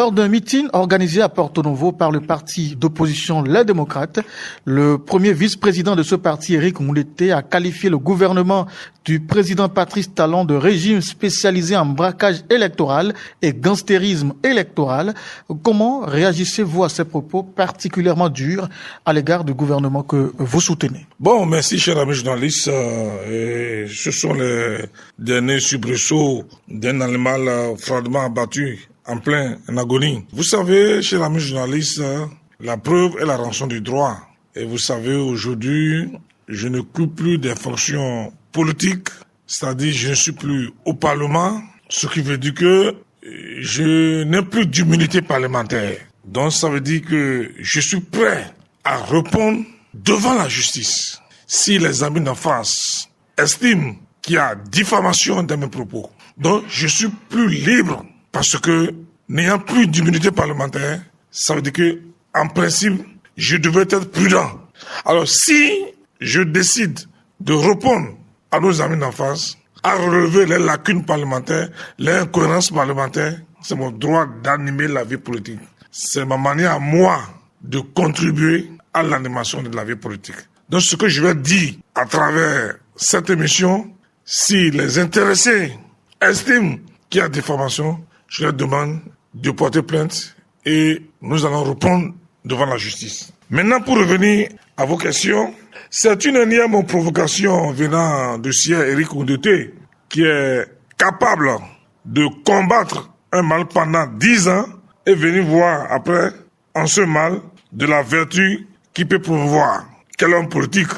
Lors d'un meeting organisé à Porto Novo par le parti d'opposition Les Démocrates, le premier vice-président de ce parti, Eric Nkoundété, a qualifié le gouvernement du président Patrice Talon de régime spécialisé en braquage électoral et gangstérisme électoral. Comment réagissez-vous à ces propos particulièrement durs à l'égard du gouvernement que vous soutenez? Bon, merci cher ami journaliste. Ce sont les derniers soubresauts d'un animal froidement abattu en plein agonie. Vous savez, cher ami journaliste, la preuve est la rançon du droit. Et vous savez, aujourd'hui, je ne coupe plus des fonctions politiques, c'est-à-dire je ne suis plus au Parlement, ce qui veut dire que je n'ai plus d'immunité parlementaire. Donc ça veut dire que je suis prêt à répondre devant la justice si les amis d'en face estiment qu'il y a diffamation de mes propos. Donc je suis plus libre parce que n'ayant plus d'immunité parlementaire, ça veut dire que en principe, je devais être prudent. Alors si je décide de répondre à nos amis d'en face, à relever les lacunes parlementaires, les incohérences parlementaires, c'est mon droit d'animer la vie politique. C'est ma manière à moi de contribuer à l'animation de la vie politique. Donc ce que je vais dire à travers cette émission, si les intéressés estiment qu'il y a diffamation, je leur demande de porter plainte et nous allons répondre devant la justice. Maintenant, pour revenir à vos questions, c'est une énième provocation venant de Sir Eric Nkoundété qui est capable de combattre un mal pendant 10 ans et venir voir après en ce mal de la vertu qui peut promouvoir. Quel homme politique.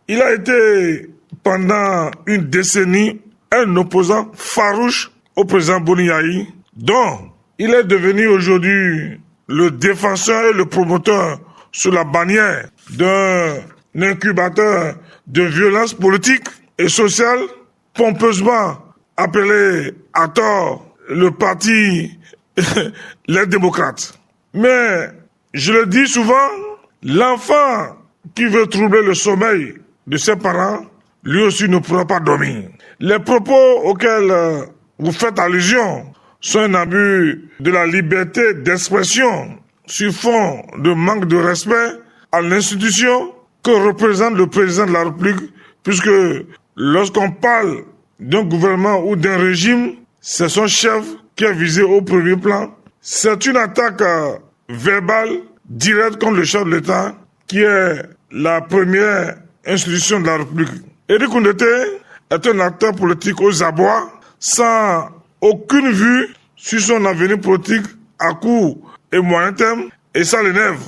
Il a été pendant une décennie un opposant farouche au président Boni Yayi, dont il est devenu aujourd'hui le défenseur et le promoteur sous la bannière d'un incubateur de violence politique et sociale, pompeusement appelé à tort le parti Les Démocrates. Mais, je le dis souvent, l'enfant qui veut troubler le sommeil de ses parents, lui aussi ne pourra pas dormir. Les propos auxquels vous faites allusion sont un abus de la liberté d'expression sur fond de manque de respect à l'institution que représente le président de la République, puisque lorsqu'on parle d'un gouvernement ou d'un régime, c'est son chef qui est visé au premier plan. C'est une attaque verbale directe contre le chef de l'État, qui est la première institution de la République. Eric Nkoundété est un acteur politique aux abois, sans aucune vue sur son avenir politique à court et moyen terme, et ça l'énerve.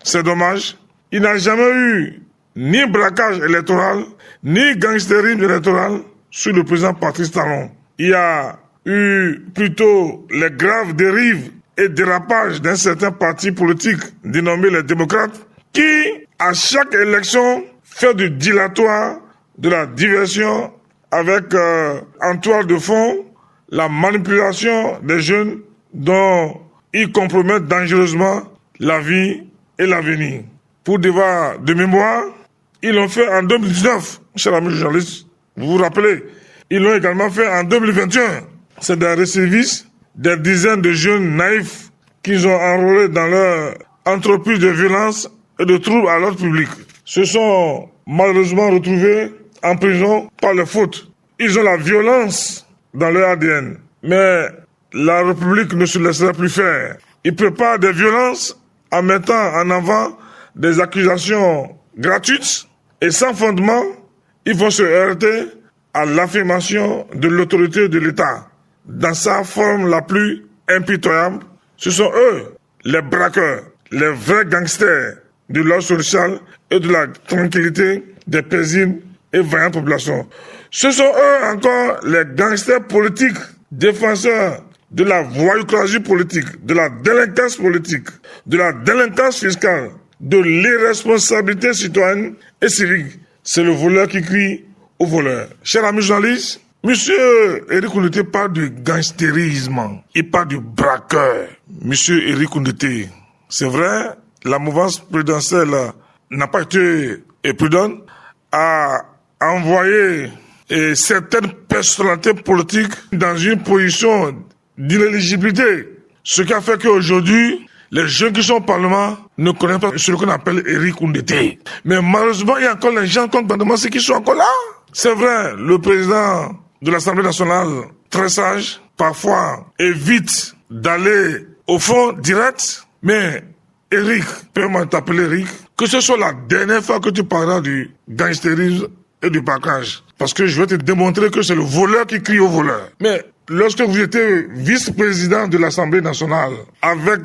C'est dommage. Il n'a jamais eu ni braquage électoral, ni gangstérisme électoral sur le président Patrice Talon. Il y a eu plutôt les graves dérives et dérapages d'un certain parti politique dénommé les Démocrates, qui, à chaque élection, fait du dilatoire, de la diversion, avec en toile de fond la manipulation des jeunes dont ils compromettent dangereusement la vie et l'avenir. Pour devoir de mémoire, ils l'ont fait en 2019, cher ami journaliste, vous vous rappelez. Ils l'ont également fait en 2021. C'est des récidivistes, des dizaines de jeunes naïfs qu'ils ont enrôlés dans leur entreprise de violence et de troubles à l'ordre public. Se sont malheureusement retrouvés en prison par les fautes. Ils ont la violence dans leur ADN. Mais la République ne se laissera plus faire. Ils préparent des violences en mettant en avant des accusations gratuites et sans fondement. Ils vont se heurter à l'affirmation de l'autorité de l'État dans sa forme la plus impitoyable. Ce sont eux, les braqueurs, les vrais gangsters de l'ordre social et de la tranquillité des paisibles et vaillantes populations. Ce sont eux encore les gangsters politiques, défenseurs de la voyoucrasie politique, de la délinquance politique, de la délinquance fiscale, de l'irresponsabilité citoyenne et civique. C'est le voleur qui crie au voleur. Cher ami journaliste, Monsieur Eric Nkoundété parle du gangstérisme, il parle du braqueur. Monsieur Eric Nkoundété, c'est vrai, la mouvance présidentielle n'a pas été prudente à envoyer certaines personnalités politiques dans une position d'inéligibilité Ce qui a fait qu'aujourd'hui, les jeunes qui sont au Parlement ne connaissent pas ce qu'on appelle Éric Koundété. Mais malheureusement, il y a encore les gens comme Bandamassé qui sont encore là. C'est vrai, le président de l'Assemblée nationale, très sage, parfois évite d'aller au fond direct, mais Éric, permets t'appeler Éric, que ce soit la dernière fois que tu parleras du gangstérisme et du braquage. Parce que je vais te démontrer que c'est le voleur qui crie au voleur. Mais lorsque vous étiez vice-président de l'Assemblée nationale, avec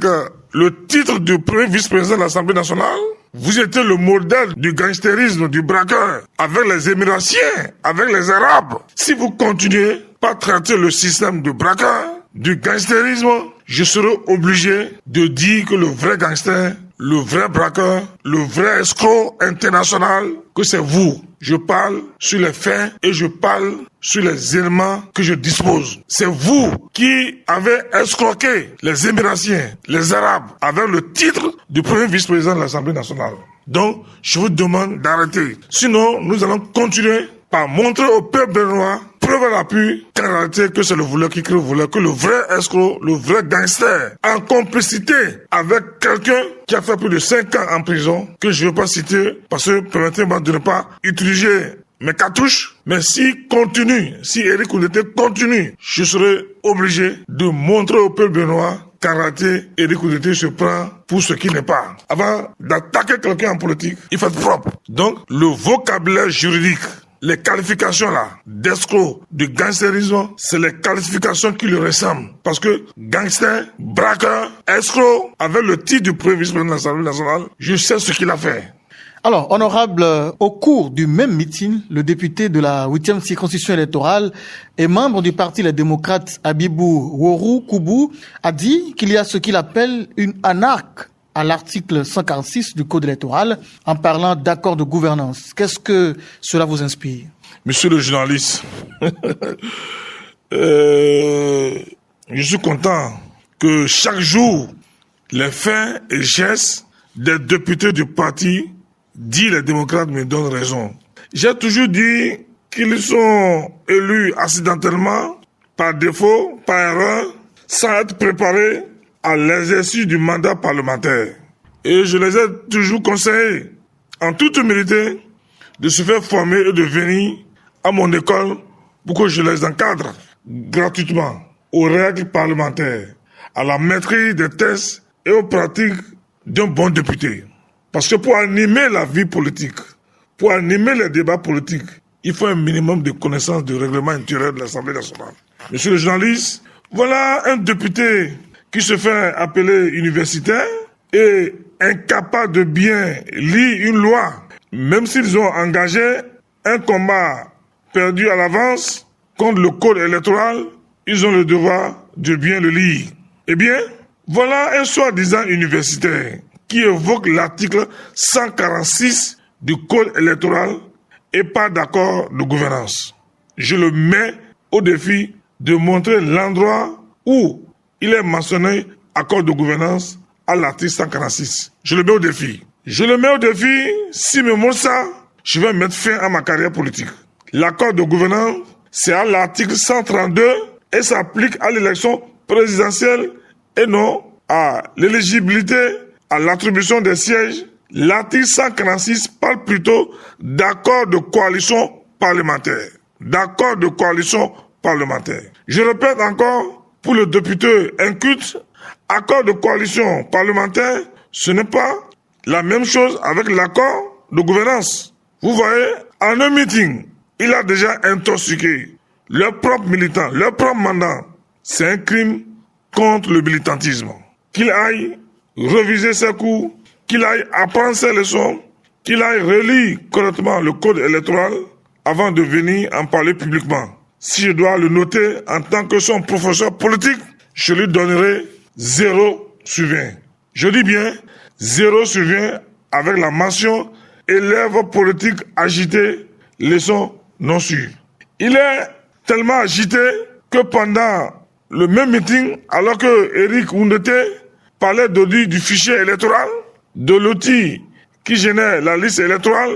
le titre de premier vice-président de l'Assemblée nationale, vous étiez le modèle du gangstérisme, du braqueur, avec les Émiratiens, avec les Arabes. Si vous continuez par traiter le système de braqueur, du gangstérisme, je serai obligé de dire que le vrai gangster, le vrai braqueur, le vrai escroc international, que c'est vous. Je parle sur les faits et je parle sur les éléments que je dispose. C'est vous qui avez escroqué les Émiratiens, les Arabes, avec le titre du premier vice-président de l'Assemblée nationale. Donc, je vous demande d'arrêter. Sinon, nous allons continuer par montrer au peuple béninois, preuve à l'appui, qu'en réalité, que c'est le voleur qui crée le voleur, que le vrai escroc, le vrai gangster, en complicité avec quelqu'un qui a fait plus de 5 ans en prison, que je ne vais pas citer, parce que permettez-moi de ne pas utiliser mes cartouches, mais si Éric Koundété continue, je serai obligé de montrer au peuple béninois qu'en réalité, Éric Koundété se prend pour ce qu'il n'est pas. Avant d'attaquer quelqu'un en politique, il faut être propre. Donc, le vocabulaire juridique, les qualifications là, d'escroc, de gangstérisme, c'est les qualifications qui lui ressemblent. Parce que gangster, braqueur, escroc, avec le titre du premier vice-président de l'Assemblée nationale, je sais ce qu'il a fait. Alors, honorable, au cours du même meeting, le député de la 8e circonscription électorale et membre du parti Les Démocrates, Abibou Worou Koubou, a dit qu'il y a ce qu'il appelle une anarque à l'article 146 du Code électoral en parlant d'accord de gouvernance. Qu'est-ce que cela vous inspire? Monsieur le journaliste, je suis content que chaque jour, les faits et gestes des députés du parti dit les démocrates me donnent raison. J'ai toujours dit qu'ils sont élus accidentellement, par défaut, par erreur, sans être préparés à l'exercice du mandat parlementaire. Et je les ai toujours conseillés, en toute humilité, de se faire former et de venir à mon école pour que je les encadre gratuitement aux règles parlementaires, à la maîtrise des tests et aux pratiques d'un bon député. Parce que pour animer la vie politique, pour animer les débats politiques, il faut un minimum de connaissances du règlement intérieur de l'Assemblée nationale. Monsieur le journaliste, voilà un député qui se fait appeler universitaire et incapable de bien lire une loi, même s'ils ont engagé un combat perdu à l'avance contre le code électoral, ils ont le devoir de bien le lire. Eh bien, voilà un soi-disant universitaire qui évoque l'article 146 du code électoral et pas d'accord de gouvernance. Je le mets au défi de montrer l'endroit où il est mentionné accord de gouvernance à l'article 146. Je le mets au défi. S'il me montre ça, je vais mettre fin à ma carrière politique. L'accord de gouvernance, c'est à l'article 132 et s'applique à l'élection présidentielle et non à l'éligibilité à l'attribution des sièges. L'article 146 parle plutôt d'accord de coalition parlementaire. D'accord de coalition parlementaire. Je répète encore, pour le député inculte, accord de coalition parlementaire, ce n'est pas la même chose avec l'accord de gouvernance. Vous voyez, en un meeting, il a déjà intoxiqué leurs propres militants, leur propre mandat. C'est un crime contre le militantisme. Qu'il aille reviser ses coups, qu'il aille apprendre ses leçons, qu'il aille relire correctement le code électoral avant de venir en parler publiquement. Si je dois le noter en tant que son professeur politique, je lui donnerai 0 sur 20. Je dis bien 0 sur 20 avec la mention élève politique agité, leçon non sûre. Il est tellement agité que pendant le même meeting, alors que Éric Koundété parlait d'audit du fichier électoral, de l'outil qui génère la liste électorale,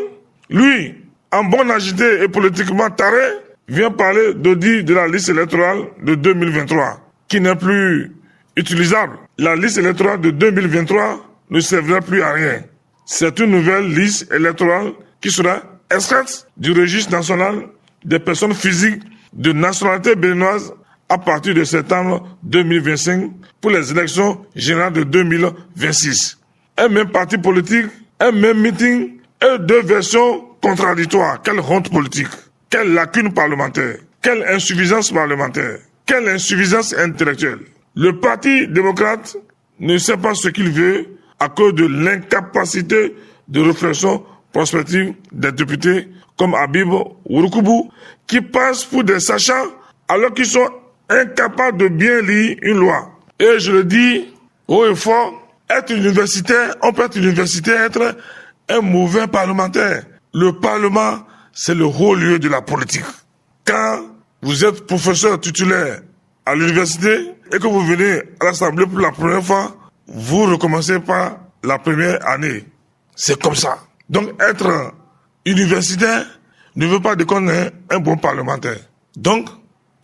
lui, en bon agité et politiquement taré, vient parler d'audit de la liste électorale de 2023, qui n'est plus utilisable. La liste électorale de 2023 ne servira plus à rien. C'est une nouvelle liste électorale qui sera extraite du registre national des personnes physiques de nationalité béninoise à partir de septembre 2025 pour les élections générales de 2026. Un même parti politique, un même meeting et deux versions contradictoires. Quelle honte politique, quelle lacune parlementaire, quelle insuffisance parlementaire, quelle insuffisance intellectuelle. Le Parti démocrate ne sait pas ce qu'il veut à cause de l'incapacité de réflexion prospective des députés comme Habib Ouroukoubou, qui passent pour des sachants alors qu'ils sont incapables de bien lire une loi. Et je le dis haut et fort, être universitaire, on peut être universitaire, être un mauvais parlementaire. Le Parlement, c'est le haut lieu de la politique. Quand vous êtes professeur titulaire à l'université et que vous venez à l'Assemblée pour la première fois, vous recommencez par la première année. C'est comme ça. Donc être universitaire ne veut pas dire qu'on est un bon parlementaire. Donc,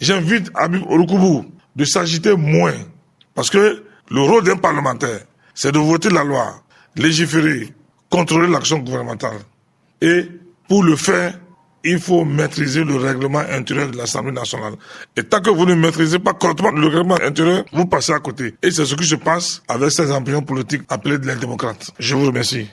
j'invite Habib Ouroukoubou de s'agiter moins. Parce que le rôle d'un parlementaire, c'est de voter la loi, légiférer, contrôler l'action gouvernementale. Et pour le faire, il faut maîtriser le règlement intérieur de l'Assemblée nationale. Et tant que vous ne maîtrisez pas correctement le règlement intérieur, vous passez à côté. Et c'est ce qui se passe avec ces embryons politiques appelés de les démocrates. Je vous remercie.